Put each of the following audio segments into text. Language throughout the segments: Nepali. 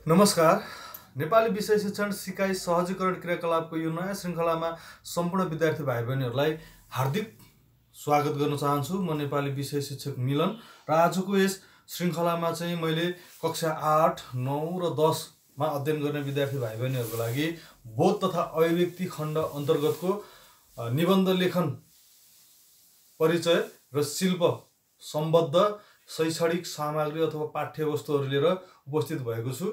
नमस्कार। नेपाली विषय शिक्षण सिकाइ सहजीकरण क्रियाकलापको यो नयाँ श्रृङ्खलामा सम्पूर्ण विद्यार्थी भाइ बहिनीहरूलाई हार्दिक स्वागत गर्न चाहन्छु। म नेपाली विषय शिक्षक मिलन र आजको यस श्रृङ्खलामा चाहिँ मैले कक्षा 8, 9 र 10 मा अध्ययन गर्ने विद्यार्थी भाइ बहिनीहरूको लागि बोध तथा अभिव्यक्ति खण्ड अन्तर्गतको निबन्ध लेखन परिचय र शिल्प सम्बद्ध शैक्षणिक सामग्री अथवा पाठ्यवस्तुहरू लिएर उपस्थित भएको छु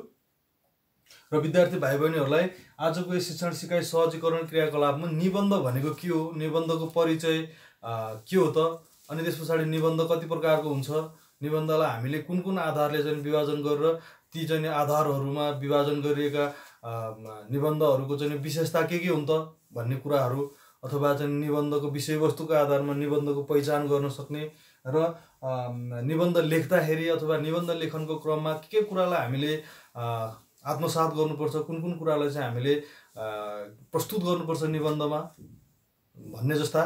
र विद्यार्थी भाइ बहिनीहरूलाई आजको यस शिक्षण सिकाइ सहजीकरण क्रियाकलापमा निबन्ध भनेको के हो, निबन्धको परिचय के हो त, अनि त्यस पछाडि निबन्ध कति प्रकारको हुन्छ, निबन्धलाई हामीले कुन कुन आधारले चाहिँ विभाजन गरेर ती चाहिँ आधारहरूमा विभाजन गरिएका निबन्धहरूको चाहिँ विशेषता के हुन् त भन्ने कुराहरू, अथवा चाहिँ निबन्धको विषयवस्तुको आधारमा निबन्धको पहिचान गर्न सक्ने र निबन्ध लेख्दाखेरि अथवा निबन्ध लेखनको क्रममा के कुरालाई हामीले आत्मसात गर्नुपर्छ, कुन कुन कुरालाई चाहिँ हामीले प्रस्तुत गर्नुपर्छ निबन्धमा भन्ने जस्ता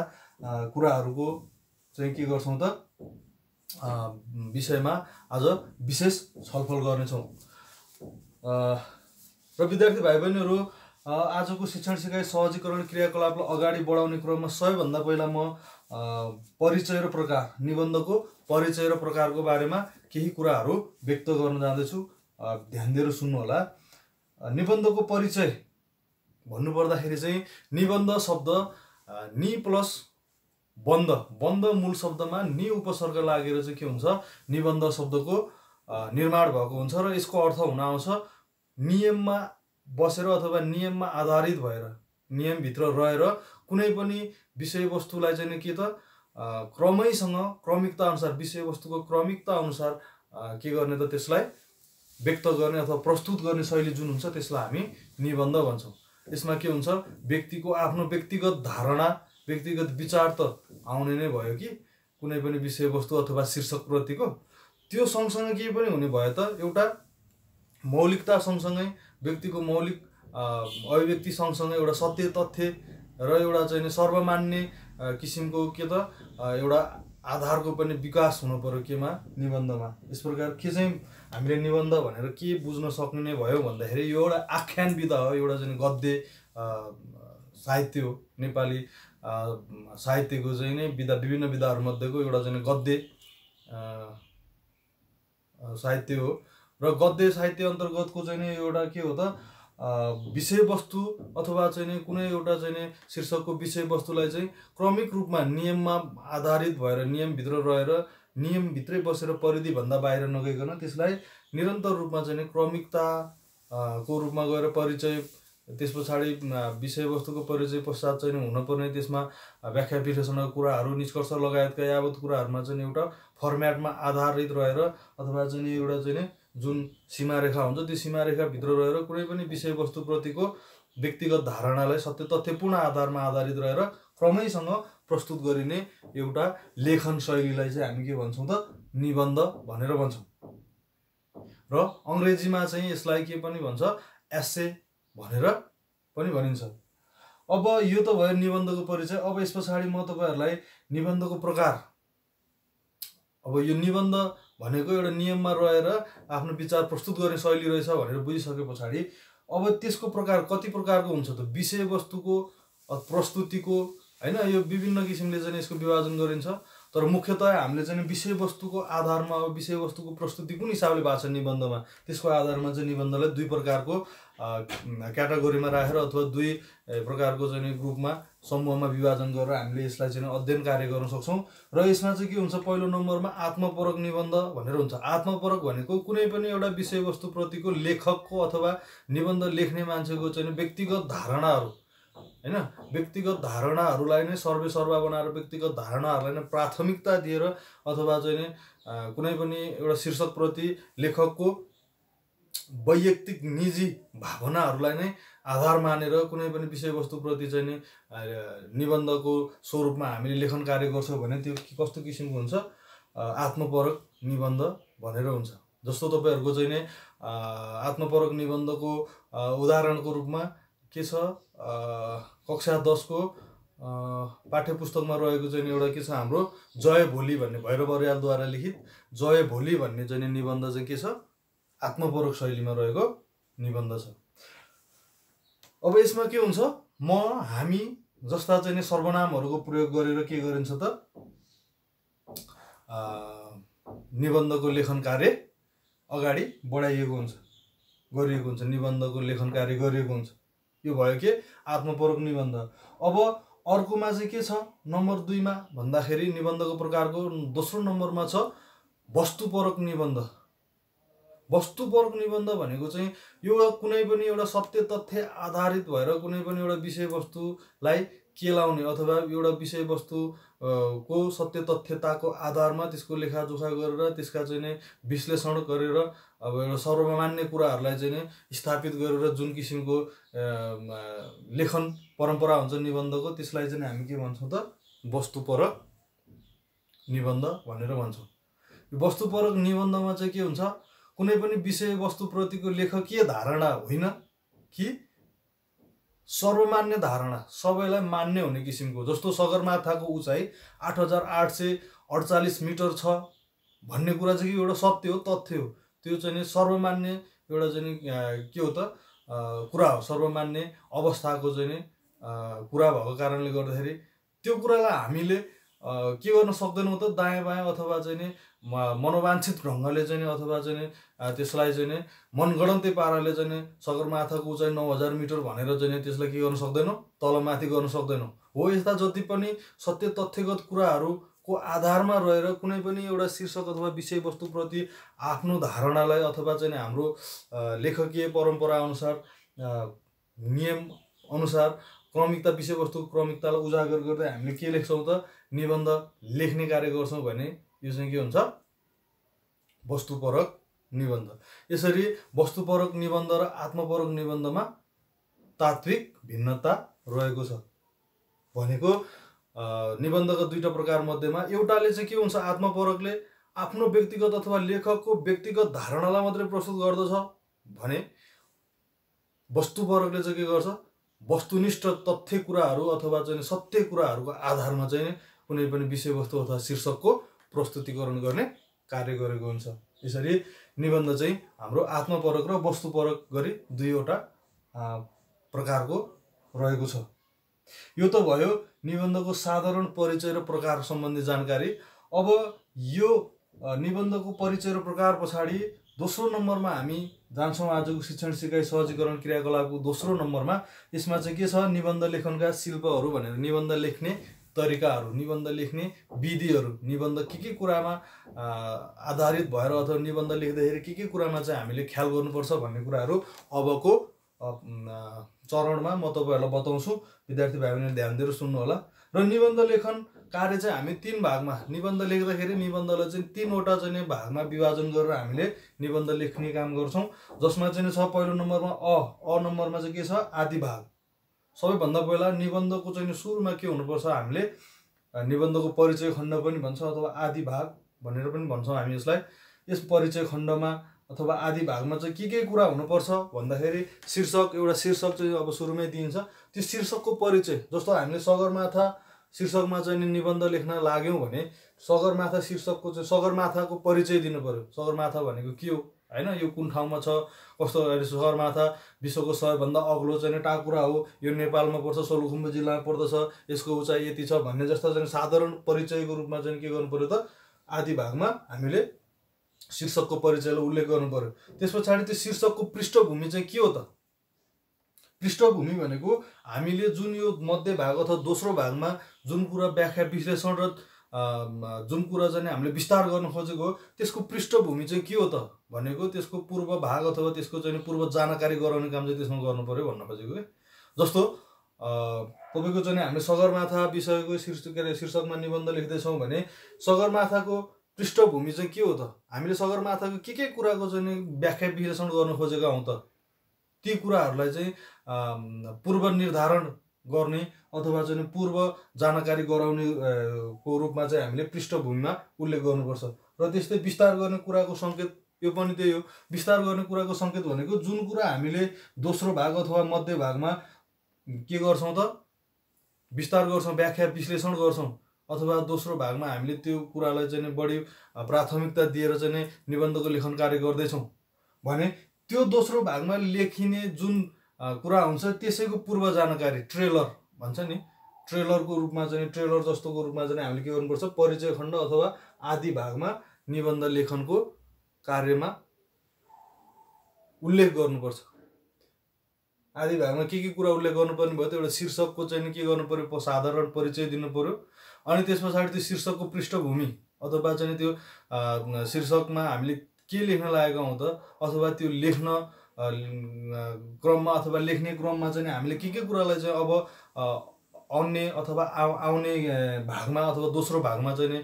कुराहरूको चाहिँ के गर्छौँ त विषयमा आज विशेष छलफल गर्नेछौँ। र विद्यार्थी भाइ बहिनीहरू, आजको शिक्षण सिकाइ सहजीकरण क्रियाकलापलाई अगाडि बढाउने क्रममा सबैभन्दा पहिला म परिचय र प्रकार, निबन्धको परिचय र प्रकारको बारेमा केही कुराहरू व्यक्त गर्न जाँदैछु। ध्यान दिएर सुन्नु होला। निबन्धको परिचय भन्नुपर्दाखेरि चाहिँ निबन्ध शब्द नि प्लस बन्ध, बन्ध मूल शब्दमा नि उपसर्ग लागेर चाहिँ के हुन्छ, निबन्ध शब्दको निर्माण भएको हुन्छ र यसको अर्थ हुन आउँछ नियममा बसेर अथवा नियममा आधारित भएर, नियमभित्र रहेर कुनै पनि विषयवस्तुलाई चाहिँ के त क्रमैसँग क्रमिकता अनुसार, विषयवस्तुको क्रमिकता अनुसार के गर्ने त त्यसलाई व्यक्त गर्ने अथवा प्रस्तुत गर्ने शैली जुन हुन्छ त्यसलाई हामी निबन्ध भन्छौँ। यसमा के हुन्छ, व्यक्तिको आफ्नो व्यक्तिगत धारणा, व्यक्तिगत विचार त आउने नै भयो कि कुनै पनि विषयवस्तु अथवा शीर्षकप्रतिको, त्यो सँगसँगै के पनि हुने भयो त एउटा मौलिकता सँगसँगै, व्यक्तिको मौलिक अभिव्यक्ति सँगसँगै एउटा सत्य तथ्य र एउटा चाहिँ सर्वमान्य किसिमको के त एउटा आधारको पनि विकास हुनु पर्यो केमा, निबन्धमा। यस प्रकार के चाहिँ हामीले निबन्ध भनेर के बुझ्न सक्ने भयो भन्दाखेरि यो एउटा आख्यान विधा हो, एउटा चाहिँ गद्य साहित्य हो। नेपाली साहित्यको चाहिँ नै विधा, विभिन्न विधाहरूमध्येको एउटा चाहिँ गद्य साहित्य हो र गद्य साहित्य अन्तर्गतको चाहिँ नै एउटा के हो त विषयवस्तु अथवा चाहिँ कुनै एउटा चाहिँ शीर्षकको विषयवस्तुलाई चाहिँ क्रमिक रूपमा नियममा आधारित भएर, नियमभित्र रहेर, नियमभित्रै बसेर परिधिभन्दा बाहिर नगइकन त्यसलाई निरन्तर रूपमा चाहिँ क्रमिकता को रूपमा गएर परिचय, त्यस पछाडि विषयवस्तुको परिचय पश्चात चाहिँ हुनुपर्ने त्यसमा व्याख्या विश्लेषणका कुराहरू, निष्कर्ष लगायतका यावत कुराहरूमा चाहिँ एउटा फर्म्याटमा आधारित रहेर अथवा चाहिँ एउटा चाहिँ जुन सीमारेखा हुन्छ त्यो सीमारेखाभित्र रहेर कुनै पनि विषयवस्तुप्रतिको व्यक्तिगत धारणालाई सत्य तथ्यपूर्ण आधारमा आधारित रहेर क्रमैसँग प्रस्तुत गरिने एउटा लेखन शैलीलाई चाहिँ हामी के भन्छौँ त निबन्ध भनेर भन्छौँ। र अङ्ग्रेजीमा चाहिँ यसलाई के पनि भन्छ, एसे भनेर पनि भनिन्छ। अब यो त भयो निबन्धको परिचय। अब यस पछाडि म तपाईँहरूलाई निबन्धको प्रकार, अब यो निबन्ध भनेको एउटा नियममा रहेर आफ्नो विचार प्रस्तुत गर्ने शैली रहेछ भनेर बुझिसके पछाडि अब त्यसको प्रकार कति प्रकारको हुन्छ त, विषयवस्तुको प्रस्तुतिको हैन, यो विभिन्न किसिमले चाहिँ यसको विभाजन गरिन्छ। तर मुख्यतः हामीले चाहिँ विषयवस्तुको आधारमा, अब विषयवस्तुको प्रस्तुति कुन हिसाबले भएको छ निबन्धमा, त्यसको आधारमा चाहिँ निबन्धलाई दुई प्रकारको क्याटेगोरीमा राखेर अथवा दुई प्रकारको चाहिँ ग्रुपमा, समूहमा विभाजन गरेर हामीले यसलाई चाहिँ अध्ययन कार्य गर्न सक्छौँ। र यसमा चाहिँ के हुन्छ, पहिलो नम्बरमा आत्मपरक निबन्ध भनेर हुन्छ। आत्मपरक भनेको कुनै पनि एउटा विषयवस्तुप्रतिको लेखकको अथवा निबन्ध लेख्ने मान्छेको चाहिँ व्यक्तिगत धारणाहरू हैन, व्यक्तिगत धारणाहरूलाई नै सर्वेसर्वा बनाएर, व्यक्तिगत धारणाहरूलाई नै प्राथमिकता दिएर अथवा चाहिँ कुनै पनि एउटा शीर्षकप्रति लेखकको वैयक्तिक निजी भावनाहरूलाई नै आधार मानेर कुनै पनि विषयवस्तुप्रति चाहिँ निबन्धको स्वरूपमा हामीले लेखन कार्य गर्छौँ भने त्यो कस्तो किसिमको हुन्छ, आत्मपरक निबन्ध भनेर हुन्छ। जस्तो तपाईँहरूको चाहिँ आत्मपरक निबन्धको उदाहरणको रूपमा के छ, कक्षा 10 को पाठ्यपुस्तकमा रहेको चाहिँ एउटा के छ, हाम्रो जय भोलि भन्ने भैरव अर्यालद्वारा लिखित जय भोलि भन्ने चाहिँ निबन्ध चाहिँ के छ, आत्मपरक शैलीमा रहेको निबन्ध छ। अब यसमा के हुन्छ, म हामी जस्ता चाहिँ सर्वनामहरूको प्रयोग गरेर के गरिन्छ त निबन्धको लेखन कार्य अगाडि बढाइएको हुन्छ, गरिएको हुन्छ, निबन्धको लेखन कार्य गरिएको हुन्छ। यो भयो के आत्मपरोक्त निबन्ध। अब अर्कोमा चाहिँ के छ नम्बर 2 मा भन्दाखेरि निबन्धको प्रकारको दोस्रो नम्बरमा छ वस्तुपरक निबन्ध। वस्तुपरक निबन्ध भनेको चाहिँ यो कुनै पनि एउटा सत्य तथ्य आधारित भएर कुनै पनि एउटा विषयवस्तुलाई केलाउने अथवा एउटा विषयवस्तु को सत्य तथ्यताको आधारमा त्यसको लेखाजोखा गरेर त्यसका चाहिँ विश्लेषण गरेर अब एउटा सर्वमान्य कुराहरूलाई चाहिँ स्थापित गरेर जुन किसिमको लेखन परम्परा हुन्छ निबन्धको, त्यसलाई चाहिँ हामी के भन्छौँ त वस्तुपरक निबन्ध भनेर भन्छौँ। वस्तुपरक निबन्धमा चाहिँ के हुन्छ, कुनै पनि विषयवस्तुप्रतिको लेखकीय धारणा होइन कि सर्वमान्य धारणा, सबैलाई मान्य हुने किसिमको, जस्तो सगरमाथाको उचाइ 8848 मिटर छ भन्ने कुरा चाहिँ एउटा सत्य हो, तथ्य हो। त्यो चाहिँ सर्वमान्य एउटा चाहिँ के हो त कुरा हो, सर्वमान्य अवस्थाको चाहिँ कुरा भएको कारणले गर्दाखेरि त्यो कुरालाई हामीले के गर्न सक्दैनौँ त दायाँ बायाँ अथवा चाहिँ मनोवाञ्छित ढङ्गले चाहिँ अथवा चाहिँ त्यसलाई चाहिँ मनगढन्ते पाराले चाहिँ सगरमाथाको उचाइ 9000 मिटर भनेर चाहिँ त्यसलाई के गर्न सक्दैनौँ, तलमाथि गर्न सक्दैनौँ। हो यस्ता जति पनि सत्य तथ्यगत कुराहरूको आधारमा रहेर कुनै पनि एउटा शीर्षक अथवा विषयवस्तुप्रति आफ्नो धारणालाई अथवा चाहिँ हाम्रो लेखकीय परम्परा अनुसार नियम अनुसार क्रमिकता विषयवस्तुको क्रमिकतालाई उजागर गर्दै हामीले के लेख्छौँ त निबन्ध लेख्ने कार्य गर्छौँ भने यो चाहिँ के हुन्छ वस्तुपरक निबन्ध। यसरी वस्तुपरक निबन्ध र आत्मपरक निबन्धमा तात्विक भिन्नता रहेको छ। भनेको निबन्धका दुईटा प्रकार मध्येमा एउटाले चाहिँ के हुन्छ, आत्मपरकले आफ्नो व्यक्तिगत अथवा लेखकको व्यक्तिगत धारणालाई मात्रै प्रस्तुत गर्दछ भने वस्तुपरकले चाहिँ के गर्छ, वस्तुनिष्ठ तथ्य कुराहरू अथवा चाहिँ सत्य कुराहरूको आधारमा चाहिँ कुनै पनि विषयवस्तु अथवा शीर्षकको प्रस्तुतिकरण गर्ने कार्य गरेको हुन्छ। यसरी निबन्ध चाहिँ हाम्रो आत्मपरक र वस्तुपरक गरी दुईवटा प्रकारको रहेको छ। यो त भयो निबन्धको साधारण परिचय र प्रकार सम्बन्धी जानकारी। अब यो निबन्धको परिचय र प्रकार पछाडि दोस्रो नम्बरमा हामी जान्छौँ आजको शिक्षण सिकाइ सहजीकरण क्रियाकलापको दोस्रो नम्बरमा। यसमा चाहिँ के छ, निबन्ध लेखनका शिल्पहरू भनेर निबन्ध लेख्ने तरिकाहरू, निबन्ध लेख्ने विधिहरू, निबन्ध के कुरामा आधारित भएर अथवा निबन्ध लेख्दाखेरि के कुरामा चाहिँ हामीले ख्याल गर्नुपर्छ भन्ने कुराहरू अबको चरणमा म तपाईहरुलाई बताउँछु। विद्यार्थी भाइ बहिनीले ध्यान दिएर सुन्नु होला। र निबन्ध लेखन कार्य चाहिँ हामी 3 भागमा, निबन्ध लेख्दाखेरि निबन्धलाई चाहिँ 3वटा चाहिँ भागमा विभाजन गरेर हामीले निबन्ध लेख्ने काम गर्छौं। जसमा चाहिँ छ पहिलो नम्बरमा अ नम्बरमा चाहिँ के छ, आदि भाग। सबैभन्दा पहिला निबन्धको चाहिँ सुरुमा के हुनुपर्छ, हामीले निबन्धको परिचय खण्ड पनि भन्छ अथवा आदि भाग भनेर पनि भन्छौं हामी यसलाई। यस परिचय खण्डमा अथवा आदि भागमा चाहिँ के कुरा हुनुपर्छ भन्दाखेरि शीर्षक, एउटा शीर्षक चाहिँ अब सुरुमै दिइन्छ। त्यो शीर्षकको परिचय, जस्तो हामीले सगरमाथा शीर्षकमा चाहिँ निबन्ध लेख्न लाग्यौं भने सगरमाथा शीर्षकको चाहिँ सगरमाथाको परिचय दिनु पर्यो। सगरमाथा भनेको के हो हैन, यो कुन ठाउँमा छ, कस्तो। सगरमाथा विश्वको सबैभन्दा अग्लो चाहिँ टाकुरा हो, यो नेपालमा पर्छ, सोलुखुम्बु जिल्लामा पर्दछ, यसको उचाइ यति छ भन्ने जस्ता चाहिँ साधारण परिचयको रूपमा चाहिँ के गर्नु पर्यो त, आदि भागमा हामीले शीर्षकको परिचयलाई उल्लेख गर्नु पर्यो। त्यसपछि त्यो शीर्षकको पृष्ठभूमि चाहिँ के हो त, पृष्ठभूमि भनेको हामीले जुन यो मध्य भाग अथवा दोस्रो भागमा जुन कुरा व्याख्या विश्लेषण र जुन कुरा चाहिँ हामीले विस्तार गर्न खोजेको त्यसको पृष्ठभूमि चाहिँ के हो त भनेको त्यसको पूर्व भाग अथवा त्यसको चाहिँ पूर्व जानकारी गराउने काम चाहिँ त्यसमा गर्नु पर्यो भन्न खोजेको के। जस्तो तपाईको चाहिँ हामीले सगरमाथा विषयको शीर्षकमा निबन्ध लेख्दैछौँ भने सगरमाथाको पृष्ठभूमि चाहिँ के हो त, हामीले सगरमाथाको के कुराको चाहिँ व्याख्या विश्लेषण गर्न खोजेका हौं त, ती कुराहरूलाई चाहिँ पूर्व निर्धारण गर्ने अथवा चाहिँ पूर्व जानकारी गराउने को रूपमा चाहिँ हामीले पृष्ठभूमिमा उल्लेख गर्नुपर्छ। र त्यस्तै विस्तार गर्ने कुराको संकेत यो पनि त्यही हो। विस्तार गर्ने कुराको संकेत भनेको जुन कुरा हामीले दोस्रो भाग अथवा मध्य भागमा के गर्छौं त, विस्तार गर्छौं, व्याख्या विश्लेषण गर्छौं, अथवा दोस्रो भागमा हामीले त्यो कुरालाई चाहिँ बढी प्राथमिकता दिएर चाहिँ निबन्धको लेखन कार्य गर्दैछौं भने त्यो दोस्रो भागमा लेखिने जुन कुरा हुन्छ त्यसैको पूर्व जानकारी ट्रेलर भन्छ नि, ट्रेलरको रूपमा चाहिँ ट्रेलर जस्तोको रूपमा चाहिँ हामीले के गर्नुपर्छ, परिचय खण्ड अथवा आदि भागमा निबन्ध लेखनको कार्यमा उल्लेख गर्नुपर्छ। आदि भागमा के कुरा उल्लेख गर्नुपर्ने भयो त एउटा शीर्षकको चाहिँ के गर्नु पर्यो, साधारण परिचय दिनु पर्यो। अनि त्यस पछाडि त्यो शीर्षकको पृष्ठभूमि अथवा चाहिँ त्यो शीर्षकमा हामीले के लेख्न लागेका हौँ त, अथवा त्यो लेख्न क्रममा अथवा लेख्ने क्रममा चाहिँ हामीले के कुरालाई चाहिँ अब अन्य अथवा आउने भागमा अथवा दोस्रो भागमा चाहिँ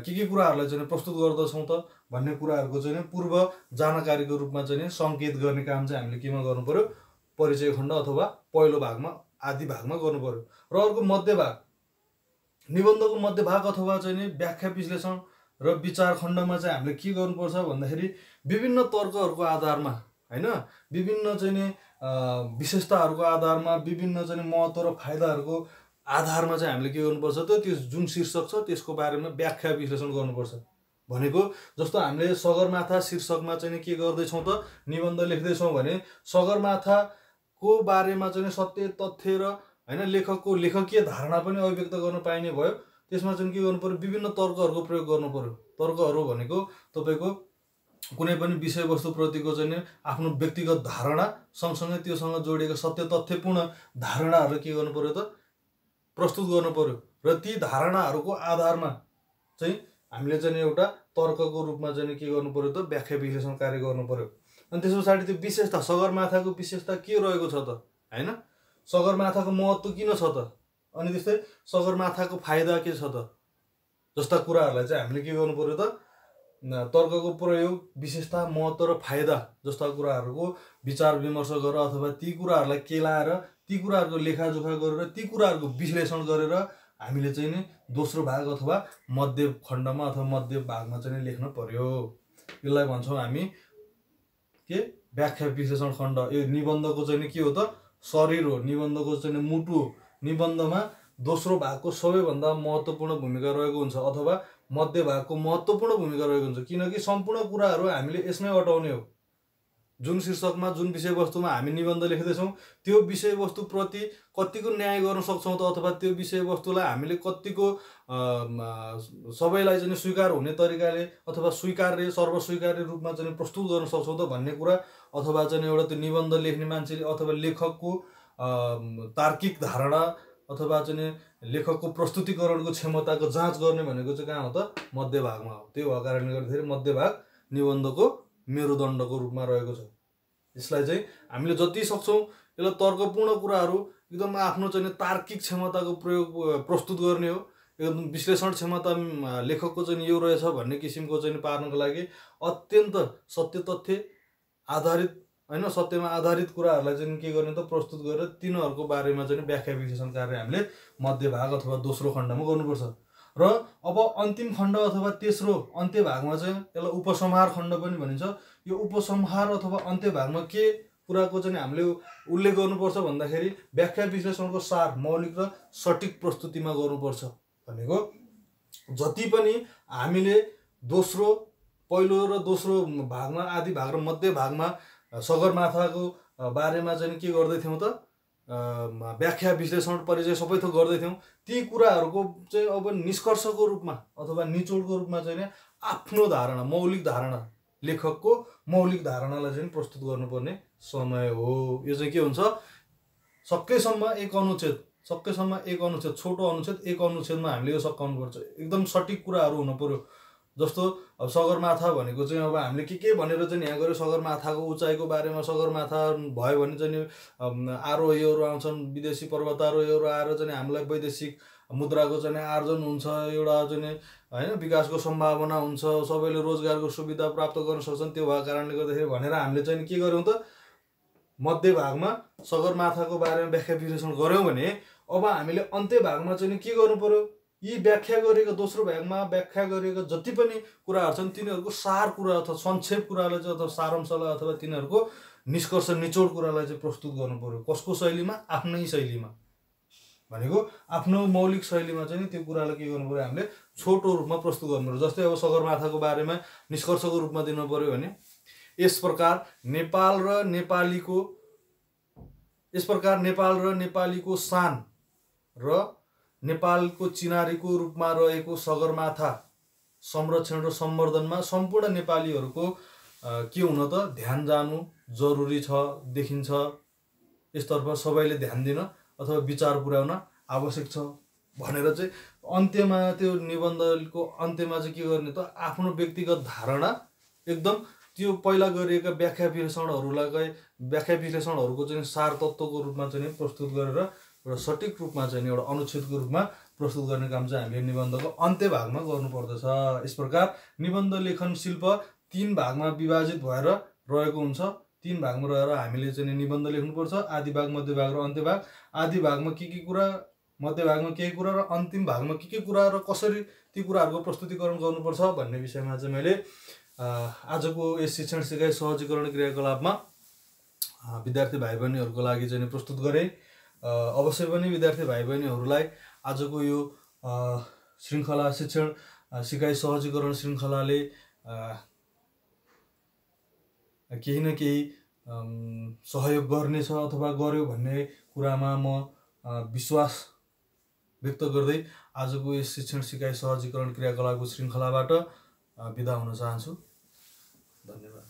के कुराहरूलाई चाहिँ प्रस्तुत गर्दछौँ त भन्ने कुराहरूको चाहिँ पूर्व जानकारीको रूपमा चाहिँ सङ्केत गर्ने काम चाहिँ हामीले केमा गर्नु पर्यो, परिचय खण्ड अथवा पहिलो भागमा आदि भागमा गर्नु पर्यो। र अर्को मध्य भाग, निबन्धको मध्य भाग अथवा चाहिँ व्याख्या विश्लेषण र विचार खण्डमा चाहिँ हामीले के गर्नुपर्छ भन्दाखेरि विभिन्न तर्कहरूको आधारमा हैन, विभिन्न चाहिँ विशेषताहरूको आधारमा, विभिन्न चाहिँ महत्त्व र फाइदाहरूको आधारमा चाहिँ हामीले के गर्नुपर्छ त, त्यो जुन शीर्षक छ त्यसको बारेमा व्याख्या विश्लेषण गर्नुपर्छ। भनेको जस्तो हामीले सगरमाथा शीर्षकमा चाहिँ के गर्दैछौँ त, निबन्ध लेख्दैछौँ भने सगरमाथाको बारेमा चाहिँ सत्य तथ्य र हैन लेखकको लेखकीय धारणा पनि अभिव्यक्त गर्न पाइने भयो। त्यसमा चाहिँ के गर्नु पर्यो, विभिन्न तर्कहरूको प्रयोग गर्नु पर्यो। तर्कहरू भनेको तपाईँको कुनै पनि विषयवस्तुप्रतिको चाहिँ आफ्नो व्यक्तिगत धारणा सँगसँगै त्योसँग जोडिएको सत्य तथ्यपूर्ण धारणाहरू के गर्नु पर्यो त, प्रस्तुत गर्नु पर्यो। र ती धारणाहरूको आधारमा चाहिँ हामीले चाहिँ एउटा तर्कको रूपमा चाहिँ के गर्नु पर्यो त, व्याख्या विश्लेषण कार्य गर्नु पर्यो। अनि त्यस पछाडि त्यो विशेषता, सगरमाथाको विशेषता के रहेको छ त हैन, सगरमाथाको महत्त्व किन छ त, अनि त्यस्तै सगरमाथाको फाइदा के छ त, जस्ता कुराहरूलाई चाहिँ हामीले के गर्नु पर्यो त, तर्कको प्रयोग, विशेषता, महत्त्व र फाइदा जस्ता कुराहरूको विचार विमर्श गरेर अथवा ती कुराहरूलाई केलाएर ती कुराहरूको लेखाजोखा गरेर ती कुराहरूको विश्लेषण गरेर हामीले चाहिँ नि दोस्रो भाग अथवा मध्य खण्डमा अथवा मध्य भागमा चाहिँ लेख्न पर्यो। यसलाई भन्छौँ हामी के, व्याख्या विश्लेषण खण्ड। यो निबन्धको चाहिँ के हो त, शरीर हो, निबन्धको चाहिँ मुटु हो। निबन्धमा दोस्रो भागको सबैभन्दा महत्त्वपूर्ण भूमिका रहेको हुन्छ अथवा मध्य भागको महत्त्वपूर्ण भूमिका रहेको हुन्छ, किनकि सम्पूर्ण कुराहरू हामीले यसमै अटाउने हो। जुन शीर्षकमा जुन विषयवस्तुमा हामी निबन्ध लेख्दैछौँ त्यो विषयवस्तुप्रति कतिको न्याय गर्न सक्छौँ त, अथवा त्यो विषयवस्तुलाई हामीले कतिको सबैलाई चाहिँ स्वीकार हुने तरिकाले अथवा स्वीकार्य सर्वस्वीकार्य रूपमा चाहिँ प्रस्तुत गर्न सक्छौँ त भन्ने कुरा, अथवा चाहिँ एउटा त्यो निबन्ध लेख्ने मान्छेले अथवा लेखकको तार्किक धारणा अथवा चाहिँ लेखकको प्रस्तुतिकरणको क्षमताको जाँच गर्ने भनेको चाहिँ कहाँ हो त, मध्य भागमा हो। त्यो भएको कारणले गर्दाखेरि मध्य भाग निबन्धको मेरुदण्डको रूपमा रहेको छ। यसलाई चाहिँ हामीले जति सक्छौँ यसलाई तर्कपूर्ण कुराहरू एकदम आफ्नो चाहिँ तार्किक क्षमताको प्रयोग प्रस्तुत गर्ने हो। एकदम विश्लेषण क्षमता लेखकको चाहिँ यो रहेछ भन्ने किसिमको चाहिँ पार्नको लागि अत्यन्त सत्य तथ्य आधारित हैन, सत्यमा आधारित कुराहरूलाई चाहिँ के गर्ने त, प्रस्तुत गरेर तिनीहरूको बारेमा चाहिँ व्याख्या विश्लेषण कार्य हामीले मध्य भाग अथवा दोस्रो खण्डमा गर्नुपर्छ। र अब अन्तिम खण्ड अथवा तेस्रो अन्त्य भागमा चाहिँ यसलाई उपसंहार खण्ड पनि भनिन्छ। यो उपसंहार अथवा अन्त्य भागमा के कुराको चाहिँ हामीले उल्लेख गर्नुपर्छ भन्दाखेरि व्याख्या विश्लेषणको सार, मौलिक र सटिक प्रस्तुतिमा गर्नुपर्छ। भनेको जति पनि हामीले दोस्रो, पहिलो र दोस्रो भागमा, आदि भाग र मध्य भागमा सगरमाथाको बारेमा चाहिँ के गर्दै थियौँ त, व्याख्या विश्लेषण परिचय सबै थोक गर्दै थियौँ, ती कुराहरूको चाहिँ अब निष्कर्षको रूपमा अथवा निचोडको रूपमा चाहिँ आफ्नो धारणा, मौलिक धारणा, लेखकको मौलिक धारणालाई चाहिँ प्रस्तुत गर्नुपर्ने समय हो। यो चाहिँ के हुन्छ, सकेसम्म एक अनुच्छेद, छोटो अनुच्छेद, एक अनुच्छेदमा हामीले यो सकाउनुपर्छ। एकदम सटिक कुराहरू हुनु पर्यो। जस्तो अब सगरमाथा भनेको चाहिँ अब हामीले के भनेर चाहिँ यहाँ गऱ्यो, सगरमाथाको उचाइको बारेमा, सगरमाथा भयो भने चाहिँ आरोहीहरू आउँछन्, विदेशी पर्वतारोहीहरू आएर चाहिँ हामीलाई वैदेशिक मुद्राको चाहिँ आर्जन हुन्छ, एउटा चाहिँ हैन विकासको सम्भावना हुन्छ, सबैले रोजगारको सुविधा प्राप्त गर्न सक्छन्। त्यो भएको कारणले गर्दाखेरि भनेर हामीले चाहिँ के गर्यौँ त, मध्य भागमा सगरमाथाको बारेमा व्याख्या विश्लेषण गऱ्यौँ भने अब हामीले अन्त्य भागमा चाहिँ के गर्नु पर्यो, यी व्याख्या गरेको दोस्रो भागमा व्याख्या गरेको जति पनि कुराहरू छन् तिनीहरूको सार कुरा अथवा संक्षेप कुरालाई चाहिँ अथवा सारांशलाई अथवा तिनीहरूको निष्कर्ष निचोड कुरालाई चाहिँ प्रस्तुत गर्नु पर्यो। कसको शैलीमा, आफ्नै शैलीमा, भनेको आफ्नो मौलिक शैलीमा चाहिँ त्यो कुरालाई के गर्नु पर्यो, हामीले छोटो रूपमा प्रस्तुत गर्नु पर्यो। जस्तै अब सगरमाथाको बारेमा निष्कर्षको रूपमा दिनु पर्यो भने यस प्रकार नेपाल र नेपालीको शान र नेपालको चिनारीको रूपमा रहेको सगरमाथा संरक्षण र सम्वर्धनमा सम्पूर्ण नेपालीहरूको के हुन त ध्यान जानु जरुरी छ देखिन्छ। यसतर्फ सबैले ध्यान दिन अथवा विचार पुर्याउन आवश्यक छ भनेर चाहिँ अन्त्यमा त्यो निबन्धको अन्त्यमा चाहिँ के गर्ने त आफ्नो व्यक्तिगत धारणा एकदम त्यो पहिला गरिएका व्याख्या विश्लेषणहरूको चाहिँ सार तत्त्वको रूपमा चाहिँ प्रस्तुत गरेर र सठिक रूपमा चाहिँ एउटा अनुच्छेदको रूपमा प्रस्तुत गर्ने काम चाहिँ हामीले निबन्धको अन्त्य भागमा गर्नुपर्दछ। यस प्रकार निबन्ध लेखन शिल्प 3 भागमा विभाजित भएर रहेको हुन्छ। 3 भागमा रहेर हामीले चाहिँ निबन्ध लेख्नुपर्छ। आदि भाग, मध्य भाग र अन्त्य भाग। आदि भागमा के कुरा, मध्य भागमा के कुरा र अन्तिम भागमा के कुरा र कसरी ती कुराहरूको प्रस्तुतिकरण गर्नुपर्छ भन्ने विषयमा चाहिँ मैले आजको यस शिक्षण सिकाइ सहजीकरण क्रियाकलापमा विद्यार्थी भाइ बहिनीहरूको लागि चाहिँ प्रस्तुत गरेँ। अवश्य पनि विद्यार्थी भाइ बहिनीहरूलाई आजको यो श्रृङ्खला शिक्षण सिकाइ सहजीकरण श्रृङ्खलाले केही न केही सहयोग गर्नेछ अथवा गर्यो भन्ने कुरामा म विश्वास व्यक्त गर्दै आजको यस शिक्षण सिकाइ सहजीकरण क्रियाकलापको श्रृङ्खलाबाट बिदा हुन चाहन्छु। धन्यवाद।